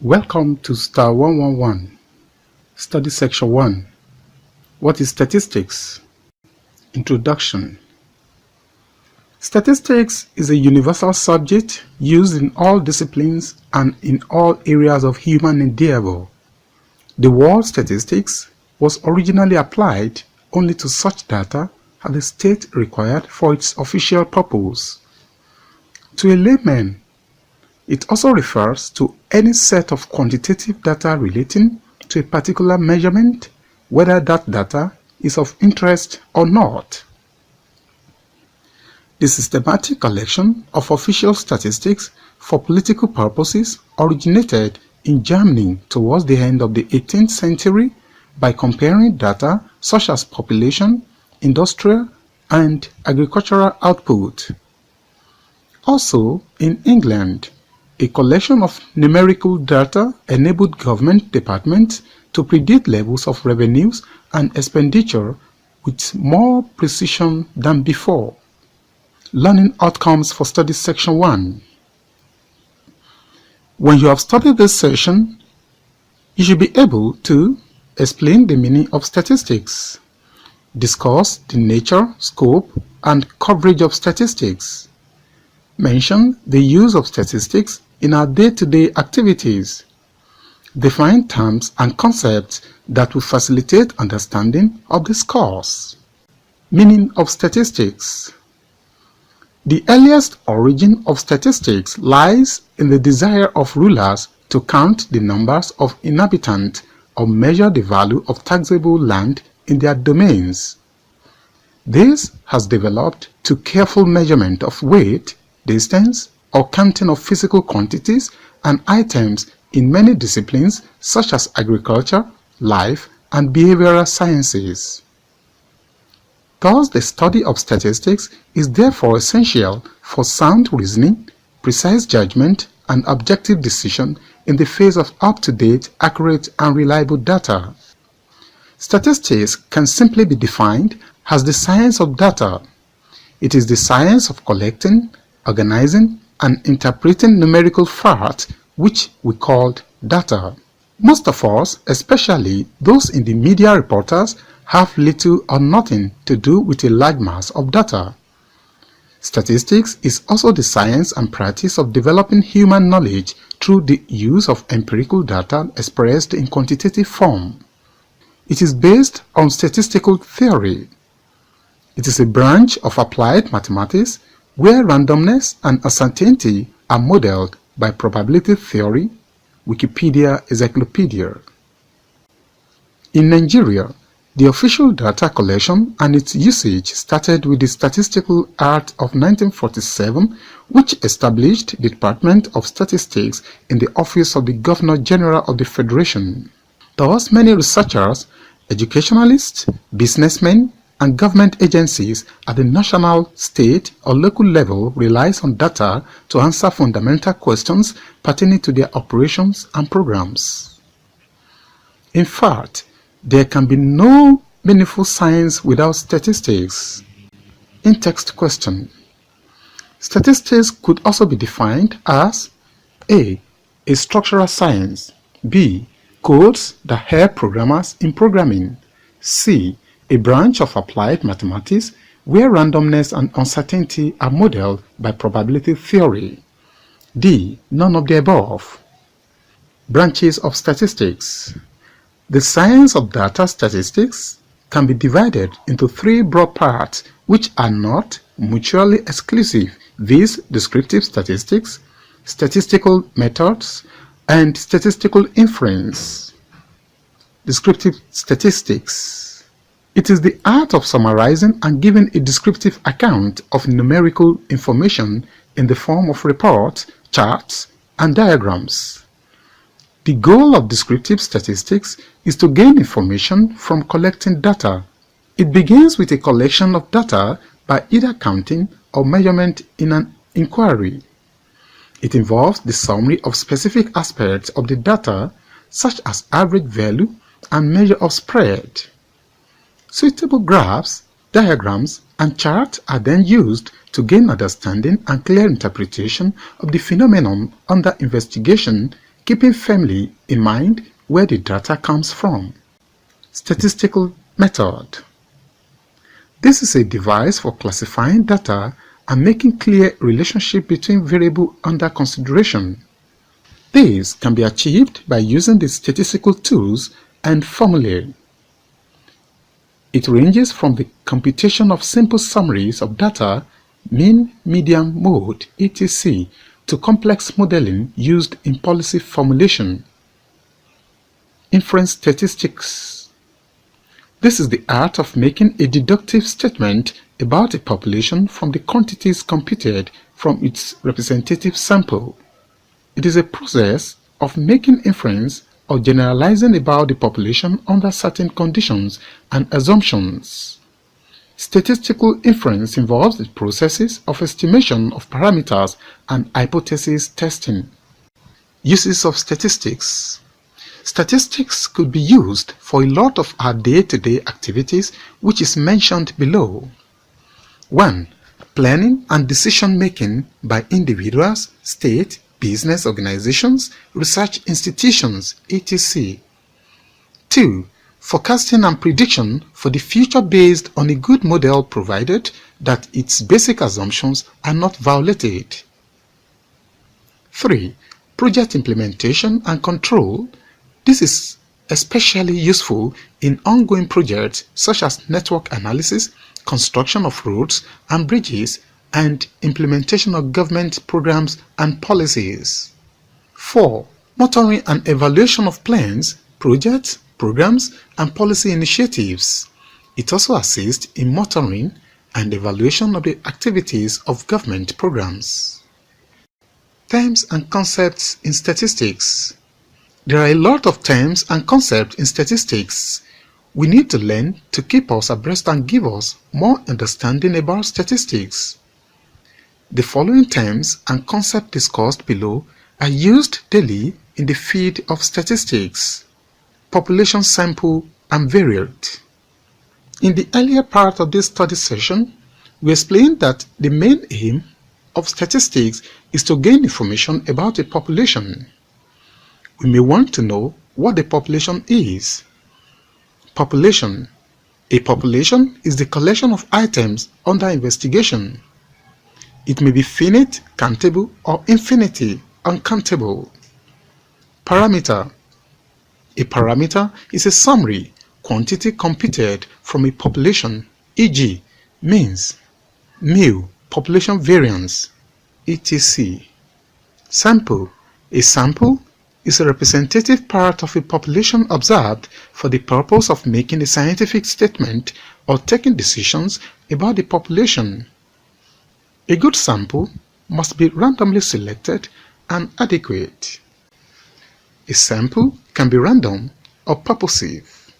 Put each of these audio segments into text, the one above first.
Welcome to Star 111, Study Section 1. What is statistics? Introduction. Statistics is a universal subject used in all disciplines and in all areas of human endeavor. The word statistics was originally applied only to such data as the state required for its official purpose. To a layman, it also refers to any set of quantitative data relating to a particular measurement, whether that data is of interest or not. The systematic collection of official statistics for political purposes originated in Germany towards the end of the 18th century by comparing data such as population, industrial, and agricultural output. Also, in England, a collection of numerical data enabled government departments to predict levels of revenues and expenditure with more precision than before. Learning outcomes for Study Section 1. When you have studied this session, you should be able to explain the meaning of statistics, discuss the nature, scope, and coverage of statistics, mention the use of statistics in our day-to-day activities, define terms and concepts that will facilitate understanding of this course. Meaning of statistics. The earliest origin of statistics lies in the desire of rulers to count the numbers of inhabitants or measure the value of taxable land in their domains. This has developed to careful measurement of weight, distance, or counting of physical quantities and items in many disciplines such as agriculture, life, and behavioral sciences. Thus, the study of statistics is therefore essential for sound reasoning, precise judgment, and objective decision in the face of up-to-date, accurate, and reliable data. Statistics can simply be defined as the science of data. It is the science of collecting, organizing, and interpreting numerical facts which we called data. Most of us, especially those in the media reporters, have little or nothing to do with a large mass of data. Statistics is also the science and practice of developing human knowledge through the use of empirical data expressed in quantitative form. It is based on statistical theory. It is a branch of applied mathematics where randomness and uncertainty are modeled by probability theory. Wikipedia Encyclopedia. In Nigeria, the official data collection and its usage started with the Statistical Act of 1947, which established the Department of Statistics in the office of the Governor General of the Federation. Thus, many researchers, educationalists, businessmen, and government agencies at the national, state, or local level relies on data to answer fundamental questions pertaining to their operations and programs. In fact, there can be no meaningful science without statistics. In-text question. Statistics could also be defined as A structural science, B. codes that help programmers in programming, C. a branch of applied mathematics where randomness and uncertainty are modeled by probability theory, D. none of the above. Branches of statistics. The science of data statistics can be divided into three broad parts which are not mutually exclusive, viz. Descriptive statistics, statistical methods, and statistical inference. Descriptive statistics. It is the art of summarizing and giving a descriptive account of numerical information in the form of reports, charts, and diagrams. The goal of descriptive statistics is to gain information from collecting data. It begins with a collection of data by either counting or measurement in an inquiry. It involves the summary of specific aspects of the data, such as average value and measure of spread. Suitable graphs, diagrams, and charts are then used to gain understanding and clear interpretation of the phenomenon under investigation, keeping firmly in mind where the data comes from. Statistical method. This is a device for classifying data and making clear relationship between variables under consideration. This can be achieved by using the statistical tools and formulae. It ranges from the computation of simple summaries of data, mean, median, mode, etc., to complex modeling used in policy formulation. Inference statistics. This is the art of making a deductive statement about a population from the quantities computed from its representative sample. It is a process of making inference or generalizing about the population under certain conditions and assumptions. Statistical inference involves the processes of estimation of parameters and hypothesis testing. Uses of statistics. Statistics could be used for a lot of our day-to-day activities, which is mentioned below. 1. Planning and decision-making by individuals, state, business organizations, research institutions, etc. 2. Forecasting and prediction for the future based on a good model provided that its basic assumptions are not violated. 3. Project implementation and control. This is especially useful in ongoing projects such as network analysis, construction of roads and bridges, and implementation of government programs and policies. 4. Monitoring and evaluation of plans, projects, programs, and policy initiatives. It also assists in monitoring and evaluation of the activities of government programs. Terms and concepts in statistics. There are a lot of terms and concepts in statistics. We need to learn to keep us abreast and give us more understanding about statistics. The following terms and concepts discussed below are used daily in the field of statistics: population sample and variate. In the earlier part of this study session, we explained that the main aim of statistics is to gain information about a population. We may want to know what the population is. Population. A population is the collection of items under investigation. It may be finite, countable, or infinitely uncountable. Parameter. A parameter is a summary quantity computed from a population, e.g., means, mu, population variance, etc. Sample. A sample is a representative part of a population observed for the purpose of making a scientific statement or taking decisions about the population. A good sample must be randomly selected and adequate. A sample can be random or purposive.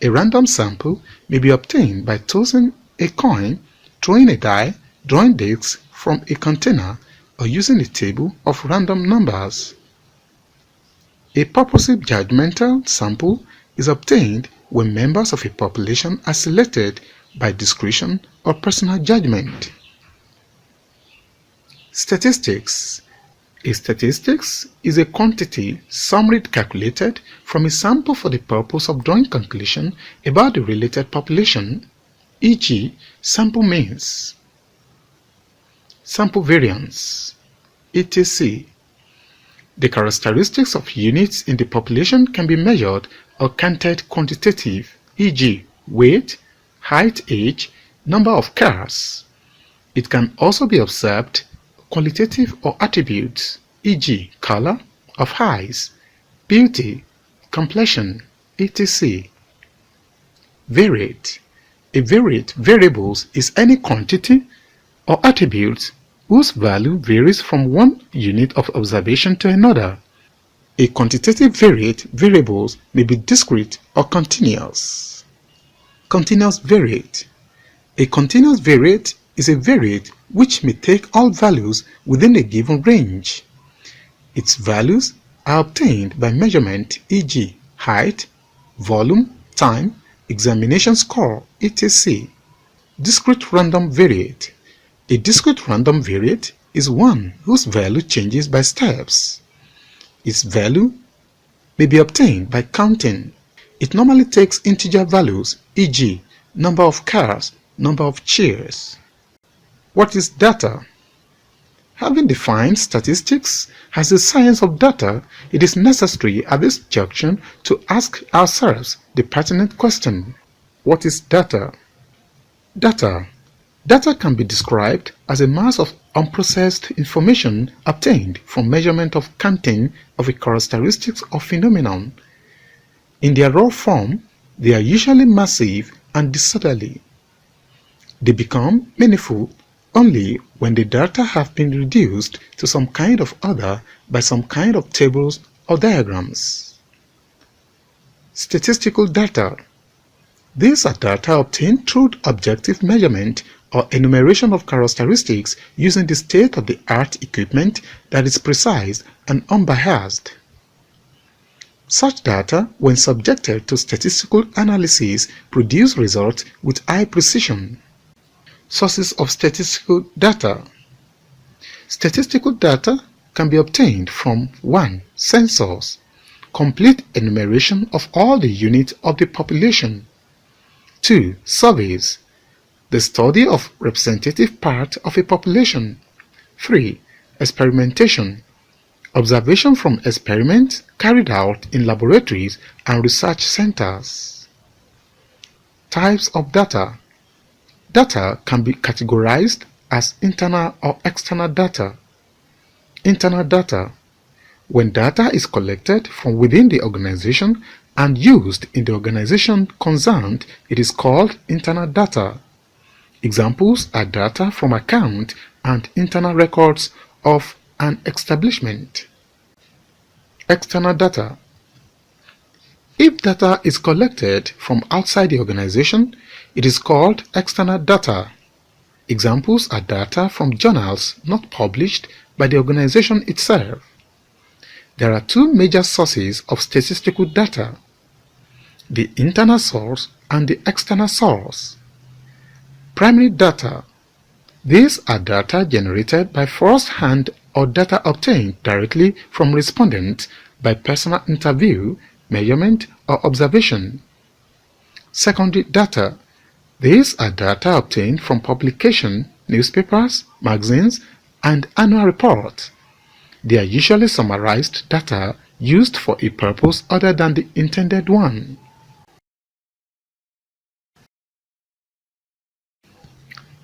A random sample may be obtained by tossing a coin, throwing a die, drawing discs from a container, or using a table of random numbers. A purposive judgmental sample is obtained when members of a population are selected by discretion or personal judgment. Statistics. A statistics is a quantity summary calculated from a sample for the purpose of drawing conclusion about the related population, e.g., sample means, sample variance, etc. The characteristics of units in the population can be measured or counted quantitative, e.g., weight, height, age, number of cars. It can also be observed qualitative or attributes, e.g., color, of eyes, beauty, complexion, etc. Variate. A variate variables is any quantity or attribute whose value varies from one unit of observation to another. A quantitative variate variables may be discrete or continuous. Continuous variate. A continuous variate is a variate which may take all values within a given range. Its values are obtained by measurement, e.g., height, volume, time, examination score, etc. Discrete random variate. A discrete random variate is one whose value changes by steps. Its value may be obtained by counting. It normally takes integer values, e.g., number of cars, number of chairs. What is data? Having defined statistics as the science of data, it is necessary at this junction to ask ourselves the pertinent question: what is data? Data. Data can be described as a mass of unprocessed information obtained from measurement of counting of a characteristic or phenomenon. In their raw form, they are usually massive and disorderly. They become meaningful only when the data have been reduced to some kind of order by some kind of tables or diagrams. Statistical data. These are data obtained through objective measurement or enumeration of characteristics using the state-of-the-art equipment that is precise and unbiased. Such data, when subjected to statistical analysis, produce results with high precision. Sources of statistical data. Statistical data can be obtained from 1. Census, complete enumeration of all the units of the population. 2. Surveys, the study of representative part of a population. 3. Experimentation, observation from experiments carried out in laboratories and research centers. Types of data. Data can be categorized as internal or external data. Internal data. When data is collected from within the organization and used in the organization concerned, it is called internal data. Examples are data from account and internal records of an establishment. External data. If data is collected from outside the organization, it is called external data. Examples are data from journals not published by the organization itself. There are two major sources of statistical data: the internal source and the external source. Primary data. These are data generated by first-hand or data obtained directly from respondents by personal interview, measurement, or observation. Secondary data. These are data obtained from publication, newspapers, magazines, and annual reports. They are usually summarized data used for a purpose other than the intended one.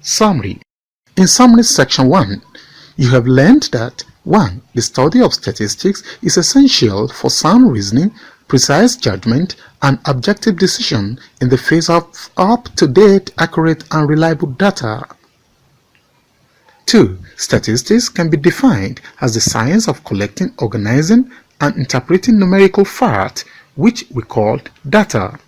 Summary. In Summary Section 1, you have learned that 1. The study of statistics is essential for sound reasoning, precise judgment, and objective decision in the face of up-to-date, accurate, and reliable data. 2. Statistics can be defined as the science of collecting, organizing, and interpreting numerical facts, which we call data.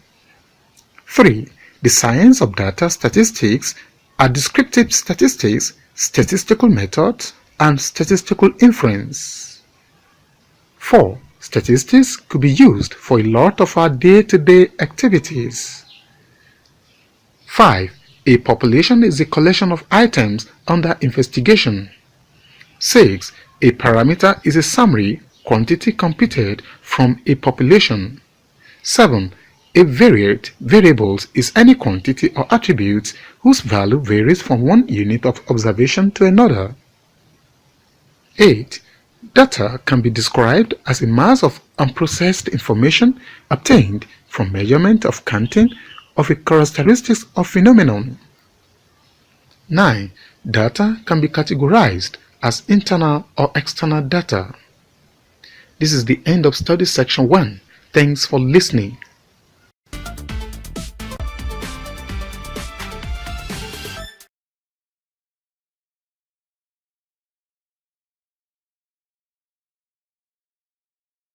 3. The science of data statistics are descriptive statistics, statistical methods, and statistical inference. 4. Statistics could be used for a lot of our day-to-day activities. 5. A population is a collection of items under investigation. 6. A parameter is a summary quantity computed from a population. 7. A variable is any quantity or attribute whose value varies from one unit of observation to another. 8. Data can be described as a mass of unprocessed information obtained from measurement of counting of a characteristic or phenomenon. 9. Data can be categorized as internal or external data. This is the end of Study Section 1. Thanks for listening.